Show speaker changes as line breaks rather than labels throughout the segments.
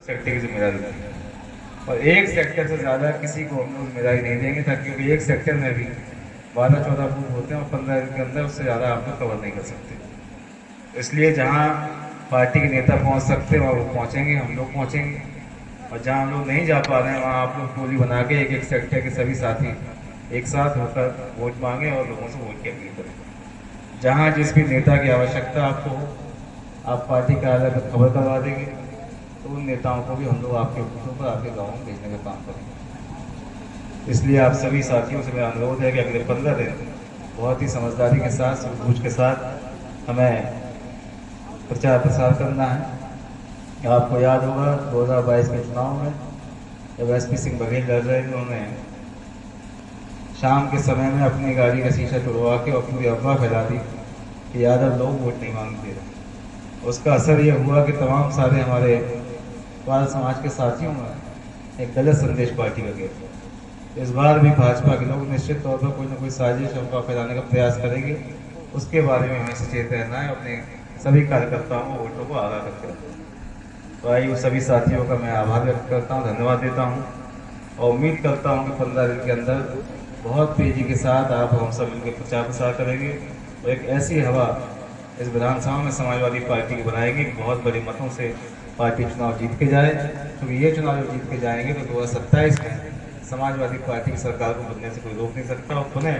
Sector की जिम्मेदारी देंगे और एक सेक्टर से ज़्यादा किसी को हम लोग जिम्मेदारी नहीं देंगे, ताकि क्योंकि एक सेक्टर में भी 12-14 बूथ होते हैं और 15 दिन के अंदर उससे ज़्यादा आप लोग कवर नहीं कर सकते। इसलिए जहाँ पार्टी के नेता पहुँच सकते हैं वहाँ वो पहुँचेंगे, हम लोग पहुँचेंगे, और जहाँ हम लोग नहीं जा पा रहे हैं वहाँ आप लोग टोली बना के एक एक सेक्टर के सभी साथी एक साथ होकर वोट मांगे और लोगों से वोट की अपील करें। जहाँ जिस भी नेता की आवश्यकता आपको हो, आप पार्टी कार्यालय पर खबर करवा देंगे, तो उन नेताओं को भी हम लोग आपके बूथों पर आपके गाँव में भेजने का काम करेंगे। इसलिए आप सभी साथियों से मेरा अनुरोध है कि अगले 15 दिन बहुत ही समझदारी के साथ, सूझबूझ के साथ हमें प्रचार प्रसार करना है। आपको याद होगा 2022 के चुनाव में जब एसपी सिंह बघेल लड़ रहे थे, उन्होंने शाम के समय में अपनी गाड़ी का शीशा तोड़वा के और पूरी अफवाह फैला दी कि यादव लोग वोट नहीं मांगते। उसका असर ये हुआ कि तमाम सारे हमारे बाल समाज के साथियों में एक गलत संदेश पार्टी का गया। इस बार भी भाजपा के लोग निश्चित तौर पर कोई ना कोई साजिश अफवाह फैलाने का प्रयास करेंगे। उसके बारे में हमें सचेत रहना है, अपने सभी कार्यकर्ताओं को वोटरों को आगाह करते रहना है। तो आइए सभी साथियों का मैं आभार व्यक्त करता हूँ, धन्यवाद देता हूँ और उम्मीद करता हूँ कि 15 दिन के अंदर बहुत तेजी के साथ आप हम सब मिलकर प्रचार प्रसार करेंगे और एक ऐसी हवा इस विधानसभा में समाजवादी पार्टी की बनाएगी, बहुत बड़े मतों से पार्टी चुनाव जीत के जाए। क्योंकि ये चुनाव जब जीत के जाएंगे तो 2027 में समाजवादी पार्टी की सरकार को बनने से कोई रोक नहीं सकता, और पुनः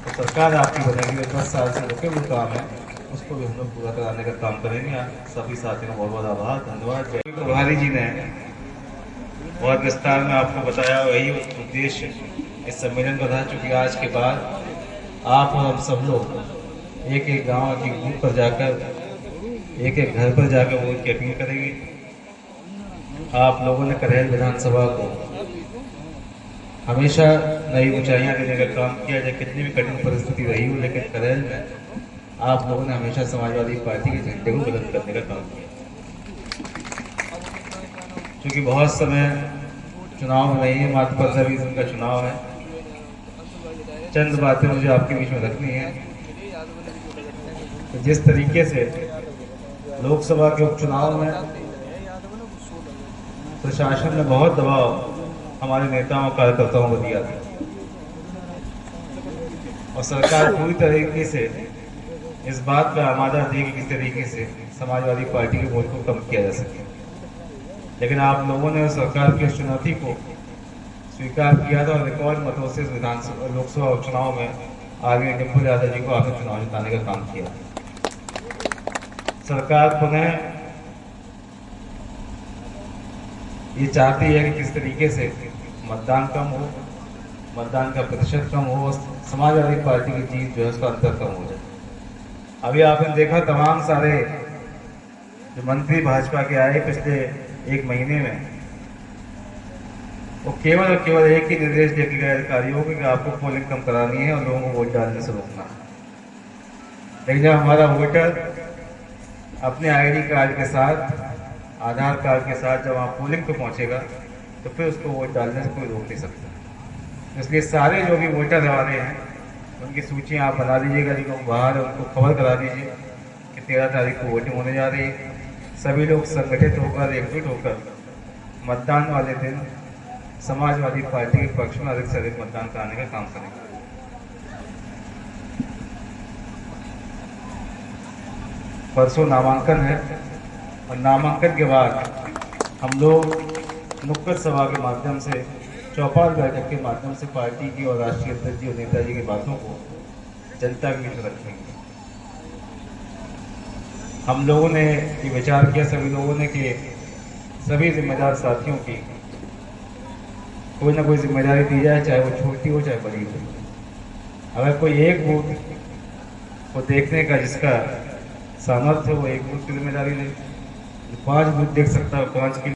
तो सरकार आपकी बनेगी जो 10 साल से रुके हुए काम है उसको भी हम लोग पूरा कराने का काम करेंगे। सभी साथियों का बहुत बहुत आभार, धन्यवाद। प्रभारी जी ने बहुत विस्तार में आपको बताया, वही उद्देश्य इस सम्मेलन का था। चूँकि आज के बाद आप और हम सब लोग एक एक गांव की बूथ पर जाकर एक एक घर पर जाकर वोट की अपील करेंगे। आप लोगों ने करेल विधानसभा को हमेशा नई ऊंचाइयां देने का काम किया, चाहे कितनी भी कठिन परिस्थिति रही हो, लेकिन करेल में आप लोगों ने हमेशा समाजवादी पार्टी के झंडे को बुलंद करने का काम किया। क्योंकि बहुत समय चुनाव नहीं है, मात्र 15-20 दिन का चुनाव है। चंद बातें मुझे आपके बीच में रखनी है। तो जिस तरीके से लोकसभा के उपचुनाव में प्रशासन ने बहुत दबाव हमारे नेताओं और कार्यकर्ताओं को दिया था और सरकार पूरी तरीके से इस बात पर आमादा थी कि किस तरीके से समाजवादी पार्टी के वोट को कम किया जा सके, लेकिन आप लोगों ने सरकार की इस चुनौती को स्वीकार किया था और रिकॉर्ड मतों से विधानसभा लोकसभा उपचुनाव में आगे डिम्पल यादव जी को आखिर चुनाव जिताने का काम किया। सरकार पुनः ये चाहती है कि किस तरीके से मतदान कम हो, मतदान का प्रतिशत कम हो, समाजवादी पार्टी की जीत जो है उसका अंतर कम हो जाए। अभी आपने देखा तमाम सारे जो मंत्री भाजपा के आए पिछले एक महीने में, वो केवल और केवल एक ही निर्देश देके गए अधिकारियों को कि आपको पोलिंग कम करानी है और लोगों को वोट डालने से रोकना है। लेकिन जब हमारा वोटर अपने आईडी कार्ड के साथ, आधार कार्ड के साथ जब आप पोलिंग पे पहुंचेगा तो फिर उसको वोट डालने से कोई रोक नहीं सकता। इसलिए सारे जो भी वोटर हमारे हैं उनकी सूचियां आप बना लीजिएगा, जो लोग बाहर है उनको खबर करा दीजिए कि 13 तारीख को वोटिंग होने जा रही है। सभी लोग संगठित होकर, एकजुट होकर मतदान वाले दिन समाजवादी पार्टी के पक्ष में अधिक से अधिक मतदान कराने का काम करेंगे। परसों नामांकन है और नामांकन के बाद हम लोग नुक्कड़ सभा के माध्यम से, चौपाल बैठक के माध्यम से पार्टी की और राष्ट्रीय अध्यक्ष जी और नेताजी की बातों को जनता के बीच रखेंगे। हम लोगों ने ये विचार किया, सभी लोगों ने, कि सभी जिम्मेदार साथियों की कोई ना कोई जिम्मेदारी दी जाए, चाहे वो छोटी हो चाहे बड़ी हो। अगर कोई एक बूथ को देखने का जिसका सामर्थ्य हो, वो एक बूथ की जिम्मेदारी ले। 5 बूथ देख सकता है, 5 की